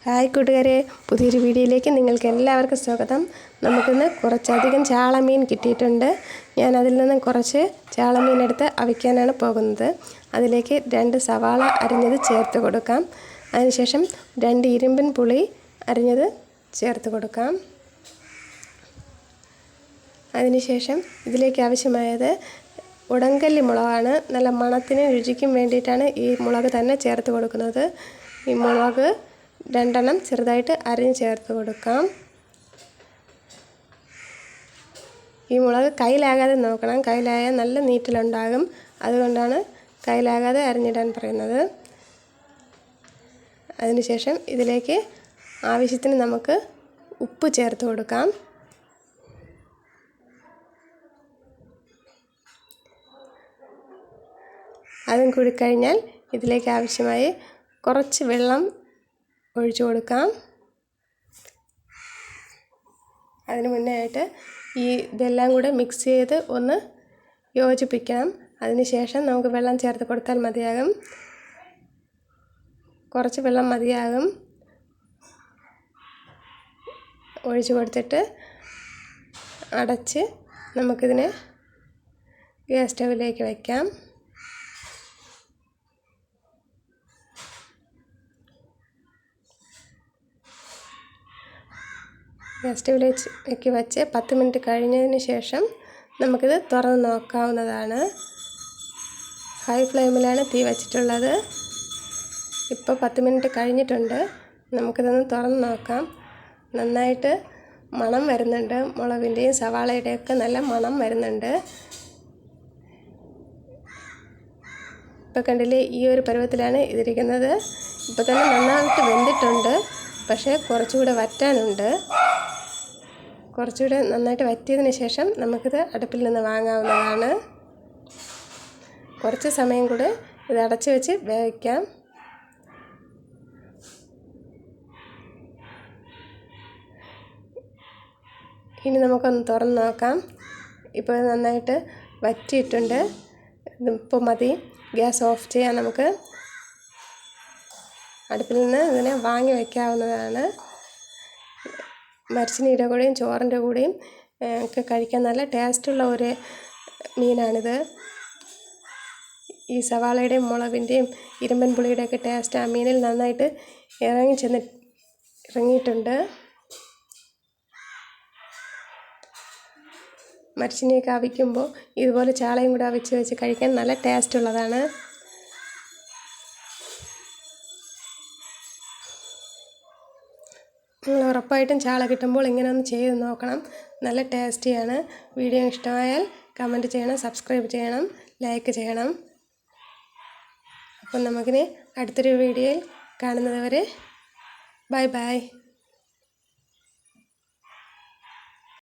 Hi കൂട്ടുകാരെ, പുതിയൊരു വീഡിയോയിലേക്ക് നിങ്ങൾക്ക് എല്ലാവർക്കും സ്വാഗതം. നമുക്കിന്ന് കുറച്ചധികം ചാളമീൻ കിട്ടിയിട്ടുണ്ട്. ഞാൻ അതിൽ നിന്നും കുറച്ച് ചാളമീൻ എടുത്ത് അവിക്കാനാണ് പോകുന്നത്. അതിലേക്ക് 2 സവാള അരിഞ്ഞത് ചേർത്ത് കൊടുക്കാം. അതിനുശേഷം 2 ഇരുമ്പൻ പുളി അരിഞ്ഞത് ചേർത്ത് കൊടുക്കാം. അതിനുശേഷം ഇതിലേക്ക് ആവശ്യമായത് ഉടങ്കല്ലി മുളകാണ്. നല്ല മണത്തിനും രുചിക്കും വേണ്ടിയിട്ടാണ് ഈ മുളക് തന്നെ ചേർത്ത് കൊടുക്കുന്നത്. ഈ മുളക് 2 എണ്ണം ചെറുതായിട്ട് അരിഞ്ഞ് ചേർത്ത് കൊടുക്കാം. ഈ മുളക് കയ്യിലാകാതെ നോക്കണം. കയ്യിലായാൽ നല്ല നീറ്റലുണ്ടാകും. അതുകൊണ്ടാണ് കയ്യിലാകാതെ അരിഞ്ഞിടാൻ പറയുന്നത്. അതിനുശേഷം ഇതിലേക്ക് ആവശ്യത്തിന് നമുക്ക് ഉപ്പ് ചേർത്ത് കൊടുക്കാം. അതും കൂടി കഴിഞ്ഞാൽ ഇതിലേക്ക് ആവശ്യമായി കുറച്ച് വെള്ളം ഒഴിച്ചു കൊടുക്കാം. അതിന് മുന്നേ ആയിട്ട് ഇതെല്ലാം കൂടെ മിക്സ് ചെയ്ത് ഒന്ന് യോജിപ്പിക്കണം. അതിനുശേഷം നമുക്ക് വെള്ളം ചേർത്ത് കൊടുത്താൽ മതിയാകും. കുറച്ച് വെള്ളം മതിയാകും. ഒഴിച്ചു കൊടുത്തിട്ട് അടച്ച് നമുക്കിതിനെ ഗ്യാസ് സ്റ്റൗവിലേക്ക് വയ്ക്കാം. ഗ്യാസ് സ്റ്റൗവിലേക്ക് വെച്ച് 10 മിനിറ്റ് കഴിഞ്ഞതിന് ശേഷം നമുക്കിത് തുറന്ന് നോക്കാവുന്നതാണ്. ഹൈ ഫ്ലെയിമിലാണ് തീ വച്ചിട്ടുള്ളത്. ഇപ്പോൾ 10 മിനിറ്റ് കഴിഞ്ഞിട്ടുണ്ട്. നമുക്കിതൊന്ന് തുറന്ന് നോക്കാം. നന്നായിട്ട് മണം വരുന്നുണ്ട്. മുളകിൻ്റെയും സവാളയുടെയൊക്കെ നല്ല മണം വരുന്നുണ്ട്. ഇപ്പോൾ കണ്ടില്ലേ, ഈ ഒരു പരുവത്തിലാണ് ഇതിരിക്കുന്നത്. ഇപ്പോൾ തന്നെ നന്നായിട്ട് വെന്തിട്ടുണ്ട്. പക്ഷേ കുറച്ചുകൂടെ വറ്റാനുണ്ട്. കുറച്ചുകൂടെ നന്നായിട്ട് വറ്റിയതിന് ശേഷം നമുക്കിത് അടുപ്പിൽ നിന്ന് വാങ്ങാവുന്നതാണ്. കുറച്ച് സമയം കൂടെ ഇത് അടച്ചു വെച്ച് വേവിക്കാം. ഇനി നമുക്കൊന്ന് തുറന്ന് നോക്കാം. ഇപ്പോൾ നന്നായിട്ട് വറ്റിയിട്ടുണ്ട്. ഇതിപ്പോൾ മതി. ഗ്യാസ് ഓഫ് ചെയ്യാൻ നമുക്ക് അടുപ്പിൽ നിന്ന് ഇതിനെ വാങ്ങി വയ്ക്കാവുന്നതാണ്. മരച്ചിനിയുടെ കൂടെയും ചോറിൻ്റെ കൂടെയും ഒക്കെ കഴിക്കാൻ നല്ല ടേസ്റ്റുള്ള ഒരു മീനാണിത്. ഈ സവാളയുടെയും മുളകിൻ്റെയും ഇരുമ്പൻ പുളിയുടെയൊക്കെ ടേസ്റ്റ് ആ മീനിൽ നന്നായിട്ട് ഇറങ്ങിയിട്ടുണ്ട്. മരച്ചിനിയൊക്കെ അവിക്കുമ്പോൾ ഇതുപോലെ ചാളയും കൂടെ അവിച്ച് വെച്ച് കഴിക്കാൻ നല്ല ടേസ്റ്റുള്ളതാണ്. നിങ്ങൾ ഉറപ്പായിട്ടും ചാള കിട്ടുമ്പോൾ ഇങ്ങനെ ഒന്ന് ചെയ്ത് നോക്കണം. നല്ല ടേസ്റ്റിയാണ്. വീഡിയോ ഇഷ്ടമായാൽ കമൻറ്റ് ചെയ്യണം, സബ്സ്ക്രൈബ് ചെയ്യണം, ലൈക്ക് ചെയ്യണം. അപ്പം നമുക്കിനി അടുത്തൊരു വീഡിയോയിൽ കാണുന്നത് വരെ ബൈ ബൈ.